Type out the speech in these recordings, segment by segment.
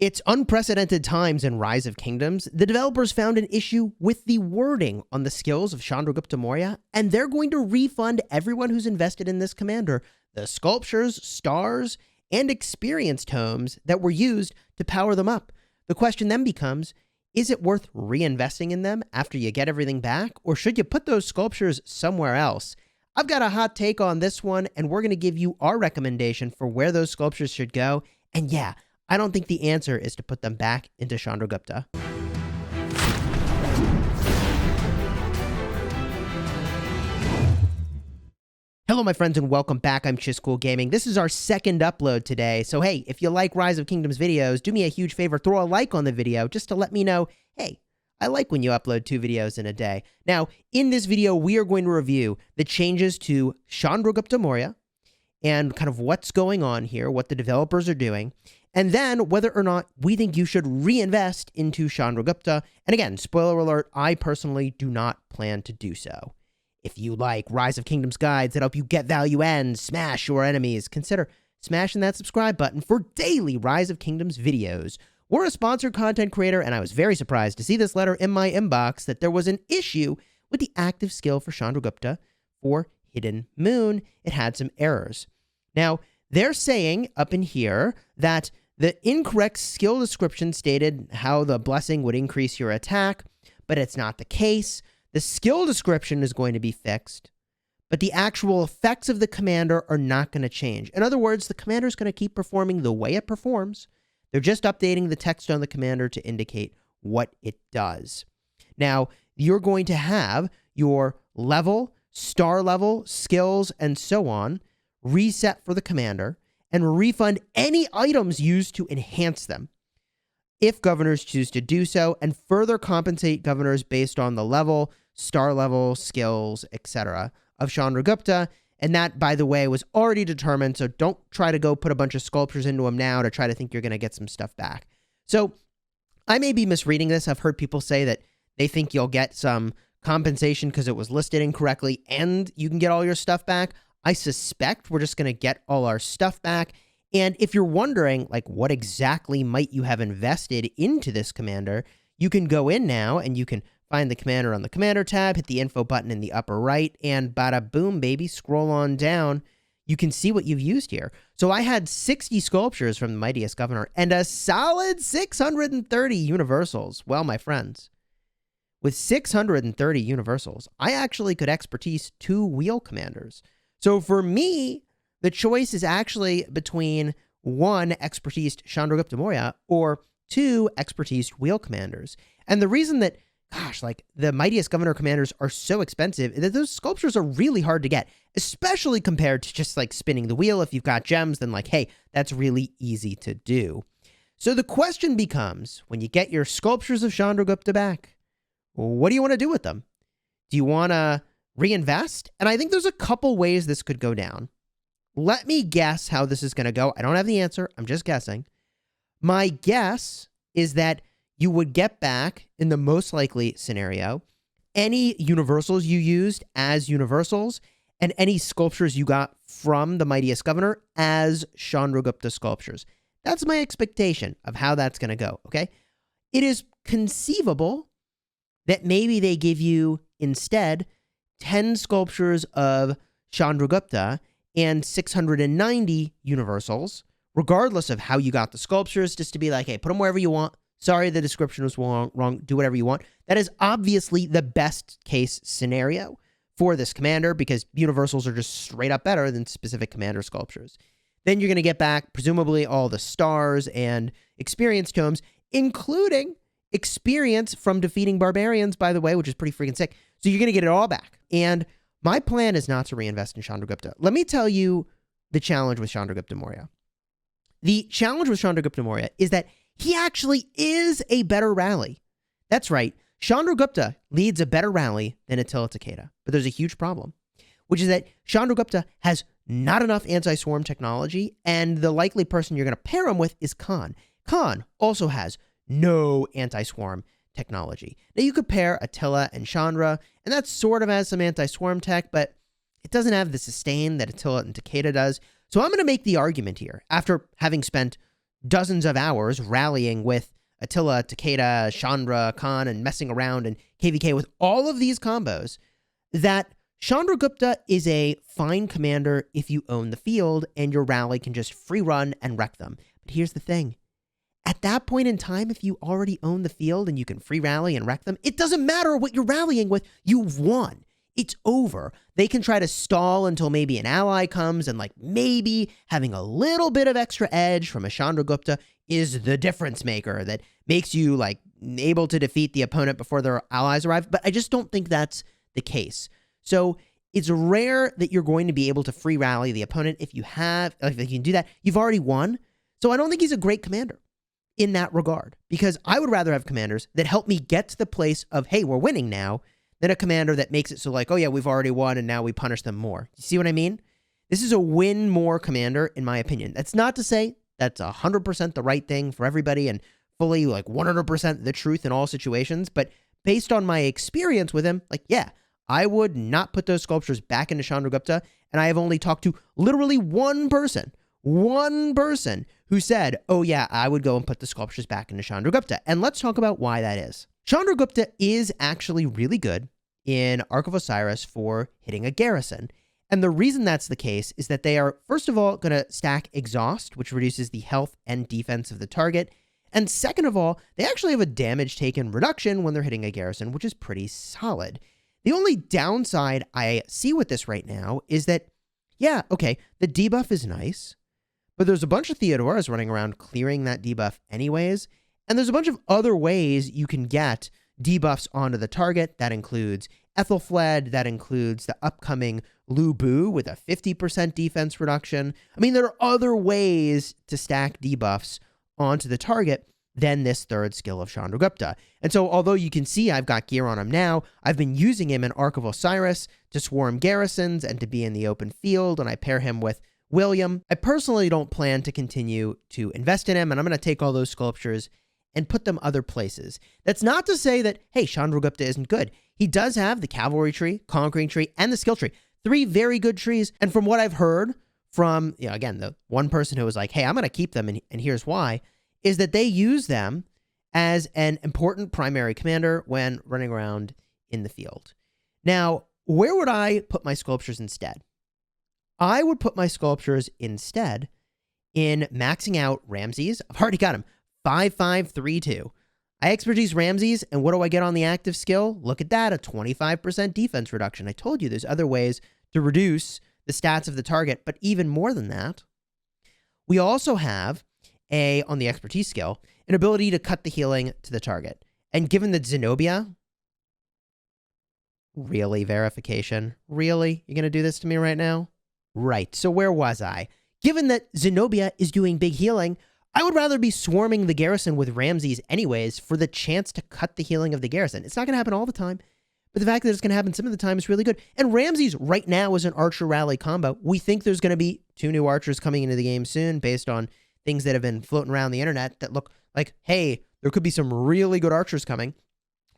It's unprecedented times in Rise of Kingdoms. The developers found an issue with the wording on the skills of Chandragupta Maurya, and they're going to refund everyone who's invested in this commander the sculptures, stars, and experience tomes that were used to power them up. The question then becomes, is it worth reinvesting in them after you get everything back, or should you put those sculptures somewhere else? I've got a hot take on this one, and we're going to give you our recommendation for where those sculptures should go. And yeah, I don't think the answer is to put them back into Chandragupta. Hello, my friends, and welcome back. I'm Chisgule Gaming. This is our second upload today. So, hey, if you like Rise of Kingdoms videos, do me a huge favor, throw a like on the video just to let me know, hey, I like when you upload 2 videos in a day. Now, in this video, we are going to review the changes to Chandragupta Maurya and kind of what's going on here, what the developers are doing, and then whether or not we think you should reinvest into Chandragupta. And again, spoiler alert, I personally do not plan to do so. If you like Rise of Kingdoms guides that help you get value and smash your enemies, consider smashing that subscribe button for daily Rise of Kingdoms videos. We're a sponsored content creator, and I was very surprised to see this letter in my inbox that there was an issue with the active skill for Chandragupta for Hidden Moon. It had some errors. Now, they're saying up in here that the incorrect skill description stated how the blessing would increase your attack, but it's not the case. The skill description is going to be fixed, but the actual effects of the commander are not going to change. In other words, the commander is going to keep performing the way it performs. They're just updating the text on the commander to indicate what it does. Now, you're going to have your level, star level, skills, and so on reset for the commander and refund any items used to enhance them, if governors choose to do so, and further compensate governors based on the level, star level, skills, etc. of Chandragupta. And that, by the way, was already determined, so don't try to go put a bunch of sculptures into him now to try to think you're going to get some stuff back. So I may be misreading this. I've heard people say that they think you'll get some compensation because it was listed incorrectly and you can get all your stuff back. I suspect we're just going to get all our stuff back. And if you're wondering, like, what exactly might you have invested into this commander, you can go in now and you can find the commander on the commander tab, hit the info button in the upper right, and bada boom, baby, scroll on down. You can see what you've used here. So I had 60 sculptures from the Mightiest Governor and a solid 630 universals. Well, my friends, with 630 universals, I actually could expertise 2 wheel commanders. So for me, the choice is actually between 1 expertise Chandragupta Maurya or 2 expertise wheel commanders. And the reason that, gosh, like the Mightiest Governor commanders are so expensive is that those sculptures are really hard to get, especially compared to just like spinning the wheel. If you've got gems, then like, hey, that's really easy to do. So the question becomes, when you get your sculptures of Chandragupta back, what do you want to do with them? Do you want to reinvest? And I think there's a couple ways this could go down. Let me guess how this is going to go. I don't have the answer. I'm just guessing. My guess is that you would get back, in the most likely scenario, any universals you used as universals and any sculptures you got from the Mightiest Governor as Chandragupta sculptures. That's my expectation of how that's going to go, okay? It is conceivable that maybe they give you instead 10 sculptures of Chandragupta and 690 universals, regardless of how you got the sculptures, just to be like, hey, put them wherever you want. Sorry, the description was wrong. Do whatever you want. That is obviously the best case scenario for this commander because universals are just straight up better than specific commander sculptures. Then you're going to get back, presumably, all the stars and experience tomes, including experience from defeating barbarians, by the way, which is pretty freaking sick. So you're going to get it all back. And my plan is not to reinvest in Chandragupta. Let me tell you the challenge with Chandragupta Maurya. The challenge with Chandragupta Maurya is that he actually is a better rally. That's right. Chandragupta leads a better rally than Attila Takeda. But there's a huge problem, which is that Chandragupta has not enough anti-swarm technology, and the likely person you're going to pair him with is Khan. Khan also has no anti-swarm technology. Now, you could pair Attila and Chandra, and that sort of has some anti-swarm tech, but it doesn't have the sustain that Attila and Takeda does. So I'm going to make the argument here, after having spent dozens of hours rallying with Attila, Takeda, Chandra, Khan, and messing around and KVK with all of these combos, that Chandragupta is a fine commander if you own the field and your rally can just free run and wreck them. But here's the thing. At that point in time, if you already own the field and you can free rally and wreck them, it doesn't matter what you're rallying with. You've won. It's over. They can try to stall until maybe an ally comes, and like maybe having a little bit of extra edge from a Chandragupta is the difference maker that makes you like able to defeat the opponent before their allies arrive. But I just don't think that's the case. So it's rare that you're going to be able to free rally the opponent. If you have, like, if you can do that, you've already won. So I don't think he's a great commander in that regard, because I would rather have commanders that help me get to the place of, hey, we're winning now, than a commander that makes it so like, oh yeah, we've already won and now we punish them more. You see what I mean? This is a win more commander, in my opinion. That's not to say that's 100% the right thing for everybody and fully like 100% the truth in all situations, but based on my experience with him, like, yeah, I would not put those sculptures back into Chandragupta, and I have only talked to literally one person who said, oh yeah, I would go and put the sculptures back into Chandragupta. And let's talk about why that is. Chandragupta is actually really good in Ark of Osiris for hitting a garrison. And the reason that's the case is that they are, first of all, going to stack Exhaust, which reduces the health and defense of the target. And second of all, they actually have a damage taken reduction when they're hitting a garrison, which is pretty solid. The only downside I see with this right now is that, yeah, okay, the debuff is nice, but there's a bunch of Theodoras running around clearing that debuff anyways. And there's a bunch of other ways you can get debuffs onto the target. That includes Ethelfled, that includes the upcoming Lubu with a 50% defense reduction. I mean, there are other ways to stack debuffs onto the target than this third skill of Chandragupta. And so although you can see I've got gear on him now, I've been using him in Ark of Osiris to swarm garrisons and to be in the open field, and I pair him with William. I personally don't plan to continue to invest in him, and I'm going to take all those sculptures and put them other places. That's not to say that, hey, Chandragupta isn't good. He does have the cavalry tree, conquering tree, and the skill tree. 3 very good trees. And from what I've heard from, you know, again, the one person who was like, hey, I'm going to keep them, and here's why, is that they use them as an important primary commander when running around in the field. Now, where would I put my sculptures instead? I would put my sculptures instead in maxing out Ramses. I've already got him. 5-5-3-2. I expertise Ramses, and what do I get on the active skill? Look at that, a 25% defense reduction. I told you there's other ways to reduce the stats of the target, but even more than that, we also have on the expertise skill, an ability to cut the healing to the target. And given that Zenobia, really, verification? Really? You're going to do this to me right now? Right, so where was I? Given that Zenobia is doing big healing, I would rather be swarming the garrison with Ramses anyways for the chance to cut the healing of the garrison. It's not going to happen all the time, but the fact that it's going to happen some of the time is really good. And Ramses right now is an archer rally combo. We think there's going to be 2 new archers coming into the game soon based on things that have been floating around the internet that look like, hey, there could be some really good archers coming.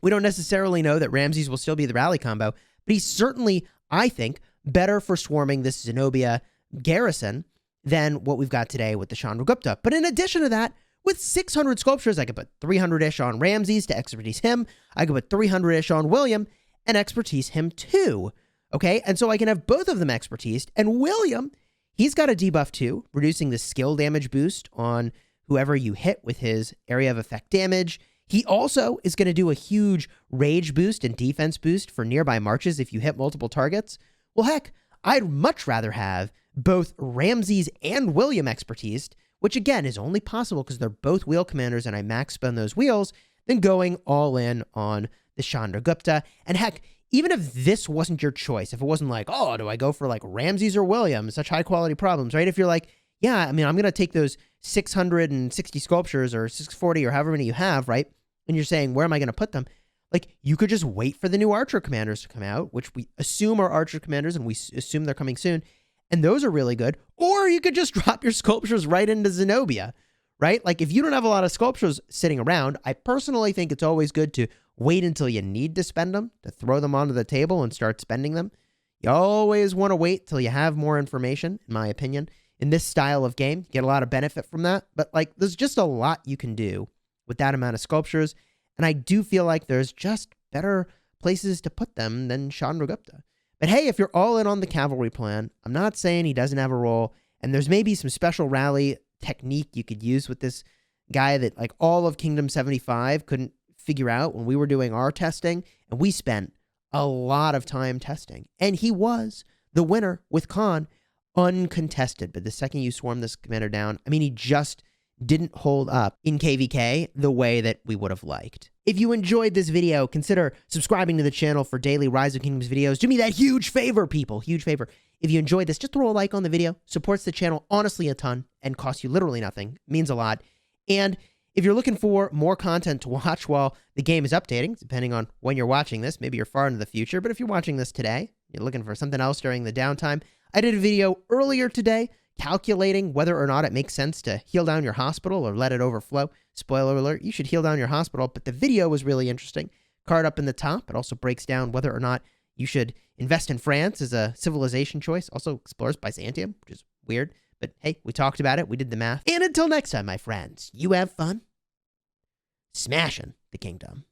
We don't necessarily know that Ramses will still be the rally combo, but he's certainly, I think, better for swarming this Zenobia garrison than what we've got today with the Chandragupta. But in addition to that, with 600 sculptures, I could put 300-ish on Ramses to expertise him. I could put 300-ish on William and expertise him too. Okay, and so I can have both of them expertised. And William, he's got a debuff too, reducing the skill damage boost on whoever you hit with his area of effect damage. He also is going to do a huge rage boost and defense boost for nearby marches if you hit multiple targets. Well, heck, I'd much rather have both Ramses and William expertised, which again is only possible because they're both wheel commanders and I max spend those wheels, than going all in on the Chandragupta. And heck, even if this wasn't your choice, if it wasn't like, oh, do I go for like Ramses or William, such high quality problems, right? If you're like, yeah, I mean, I'm going to take those 660 sculptures or 640 or however many you have, right? And you're saying, where am I going to put them? Like, you could just wait for the new archer commanders to come out, which we assume are archer commanders and we assume they're coming soon. And those are really good. Or you could just drop your sculptures right into Zenobia, right? Like, if you don't have a lot of sculptures sitting around, I personally think it's always good to wait until you need to spend them, to throw them onto the table and start spending them. You always want to wait till you have more information, in my opinion. in this style of game. You get a lot of benefit from that, but like there's just a lot you can do with that amount of sculptures, and I do feel like there's just better places to put them than Chandragupta. But hey, if you're all in on the cavalry plan, I'm not saying he doesn't have a role, and there's maybe some special rally technique you could use with this guy that like all of Kingdom 75 couldn't figure out when we were doing our testing, and we spent a lot of time testing. And he was the winner with Khan, uncontested. But the second you swarm this commander down, I mean, he just didn't hold up in KVK the way that we would have liked. If you enjoyed this video, consider subscribing to the channel for daily Rise of Kingdoms videos. Do me that huge favor, people. Huge favor. If you enjoyed this, just throw a like on the video. Supports the channel honestly a ton and costs you literally nothing. It means a lot. And if you're looking for more content to watch while the game is updating, depending on when you're watching this, maybe you're far into the future, but if you're watching this today, you're looking for something else during the downtime, I did a video earlier today calculating whether or not it makes sense to heal down your hospital or let it overflow. Spoiler alert, you should heal down your hospital, but the video was really interesting. Card up in the top. It also breaks down whether or not you should invest in France as a civilization choice. Also explores Byzantium, which is weird, but hey, we talked about it. We did the math. And until next time, my friends, you have fun smashing the kingdom.